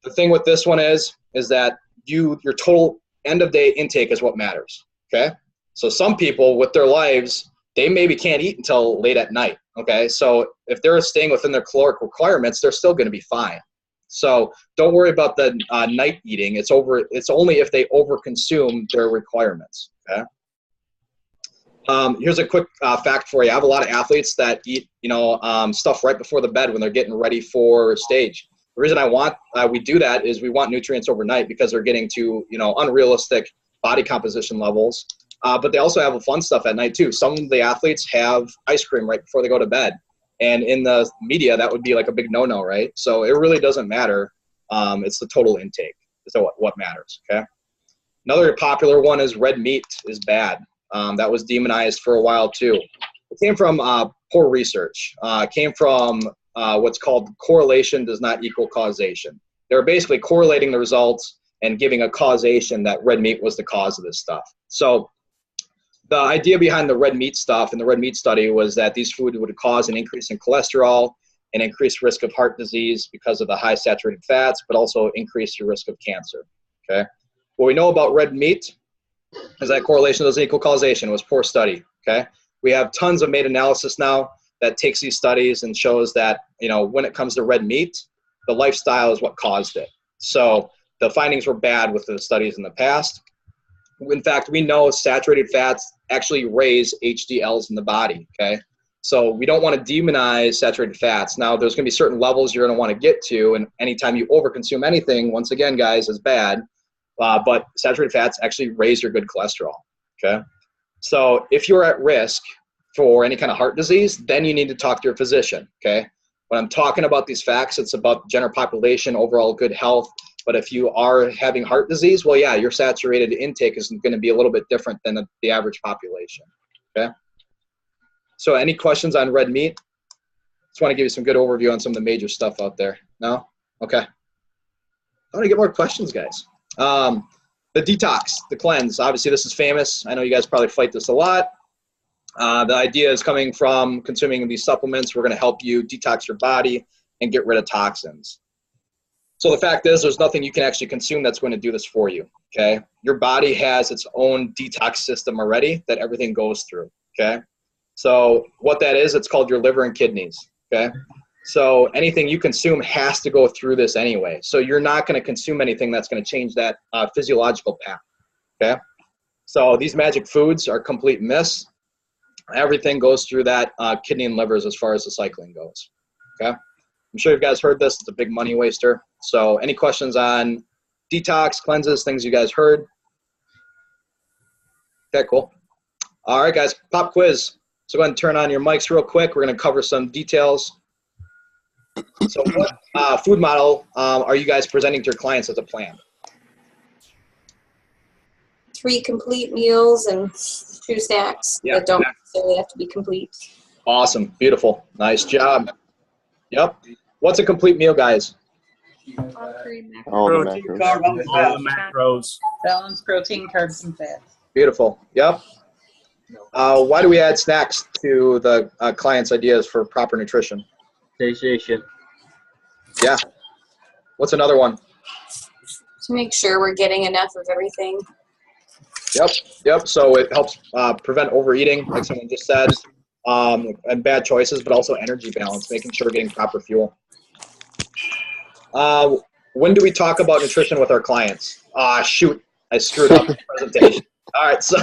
[SPEAKER 1] the thing with this one is that your total end of day intake is what matters. Okay, so some people with their lives, they maybe can't eat until late at night. Okay, so if they're staying within their caloric requirements, they're still going to be fine. So don't worry about the night eating. It's only if they overconsume their requirements. Okay. Here's a quick fact for you. I have a lot of athletes that eat, stuff right before the bed when they're getting ready for stage. The reason we do that is we want nutrients overnight because they're getting to, unrealistic body composition levels. But they also have fun stuff at night too. Some of the athletes have ice cream right before they go to bed. And in the media, that would be like a big no-no, right? So it really doesn't matter. It's the total intake is what matters, okay? Another popular one is red meat is bad. That was demonized for a while too. It came from poor research. It came from what's called correlation does not equal causation. They were basically correlating the results and giving a causation that red meat was the cause of this stuff. So the idea behind the red meat stuff and the red meat study was that these foods would cause an increase in cholesterol and increased risk of heart disease because of the high saturated fats, but also increase your risk of cancer. Okay. What we know about red meat is that correlation doesn't equal causation. It was poor study. Okay. We have tons of meta-analysis now that takes these studies and shows that, when it comes to red meat, the lifestyle is what caused it. So the findings were bad with the studies in the past. In fact, we know saturated fats actually raise HDLs in the body, okay? So we don't want to demonize saturated fats. Now, there's going to be certain levels you're going to want to get to, and anytime you overconsume anything, once again, guys, is bad. But saturated fats actually raise your good cholesterol, okay? So if you're at risk for any kind of heart disease, then you need to talk to your physician, okay? When I'm talking about these facts, it's about the general population, overall good health. But if you are having heart disease, well, yeah, your saturated intake is going to be a little bit different than the average population, okay? So any questions on red meat? Just want to give you some good overview on some of the major stuff out there. No? Okay. I want to get more questions, guys. The detox, the cleanse. Obviously, this is famous. I know you guys probably fight this a lot. The idea is coming from consuming these supplements. We're going to help you detox your body and get rid of toxins. So the fact is, there's nothing you can actually consume that's going to do this for you, okay? Your body has its own detox system already that everything goes through, okay? So what that is, it's called your liver and kidneys, okay? So anything you consume has to go through this anyway. So you're not going to consume anything that's going to change that physiological path, okay? So these magic foods are complete myths. Everything goes through that kidney and livers as far as the cycling goes, okay? I'm sure you guys heard this. It's a big money waster. So any questions on detox, cleanses, things you guys heard? Okay, cool. All right, guys, pop quiz. So go ahead and turn on your mics real quick. We're going to cover some details. So what food model are you guys presenting to your clients as a plan?
[SPEAKER 5] 3 complete meals and 2 snacks that don't necessarily have to be complete.
[SPEAKER 1] Awesome. Beautiful. Nice job. Yep. What's a complete meal, guys?
[SPEAKER 6] All the
[SPEAKER 4] Protein,
[SPEAKER 6] macros.
[SPEAKER 4] all the macros.
[SPEAKER 7] Balanced protein, carbs, and fats.
[SPEAKER 1] Beautiful. Yep. Why do we add snacks to the client's ideas for proper nutrition?
[SPEAKER 2] Satiation.
[SPEAKER 1] Yeah. What's another one?
[SPEAKER 5] To make sure we're getting enough of everything.
[SPEAKER 1] Yep. So it helps prevent overeating, like someone just said, and bad choices, but also energy balance, making sure we're getting proper fuel. When do we talk about nutrition with our clients? Shoot, I screwed up the presentation. All right, so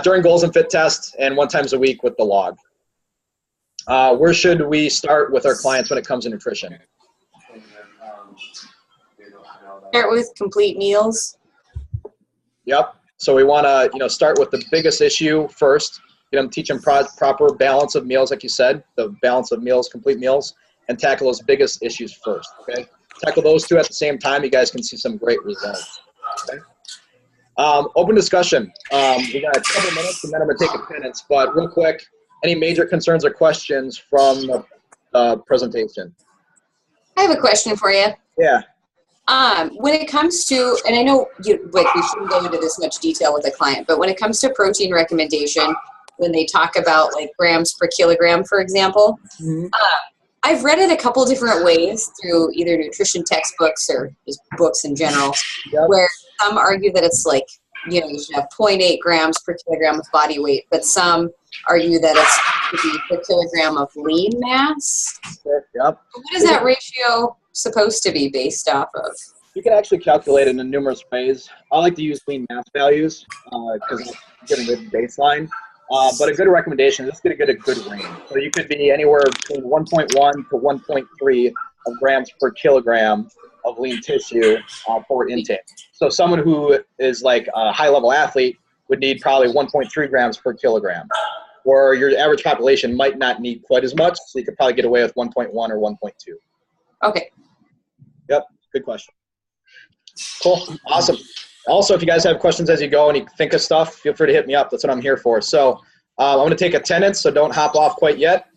[SPEAKER 1] during goals and fit test and 1 time a week with the log. Where should we start with our clients when it comes to nutrition?
[SPEAKER 5] Start with complete meals.
[SPEAKER 1] Yep. So we want to, start with the biggest issue first. Teach them proper balance of meals, like you said, the balance of meals, complete meals, and tackle those biggest issues first. Okay. Tackle those 2 at the same time. You guys can see some great results. Okay. Open discussion. We got a couple minutes, and then I'm gonna take attendance. But real quick, any major concerns or questions from the presentation?
[SPEAKER 5] I have a question for you.
[SPEAKER 1] Yeah.
[SPEAKER 5] When it comes to, and I know we shouldn't go into this much detail with a client, but when it comes to protein recommendation, when they talk about like grams per kilogram, for example, I've read it a couple different ways through either nutrition textbooks or just books in general, where some argue that it's like, you should have 0.8 grams per kilogram of body weight, but some argue that it's to be per kilogram of lean mass.
[SPEAKER 1] Yep.
[SPEAKER 5] What is that ratio supposed to be based off of?
[SPEAKER 1] You can actually calculate it in numerous ways. I like to use lean mass values because it's getting a good baseline. But a good recommendation is just to get a good range. So you could be anywhere between 1.1 to 1.3 of grams per kilogram of lean tissue for intake. So someone who is like a high-level athlete would need probably 1.3 grams per kilogram, or your average population might not need quite as much, so you could probably get away with 1.1 or 1.2. Okay. Yep, good question. Cool, awesome. Also, if you guys have questions as you go and you think of stuff, feel free to hit me up. That's what I'm here for. So I'm going to take attendance, so don't hop off quite yet.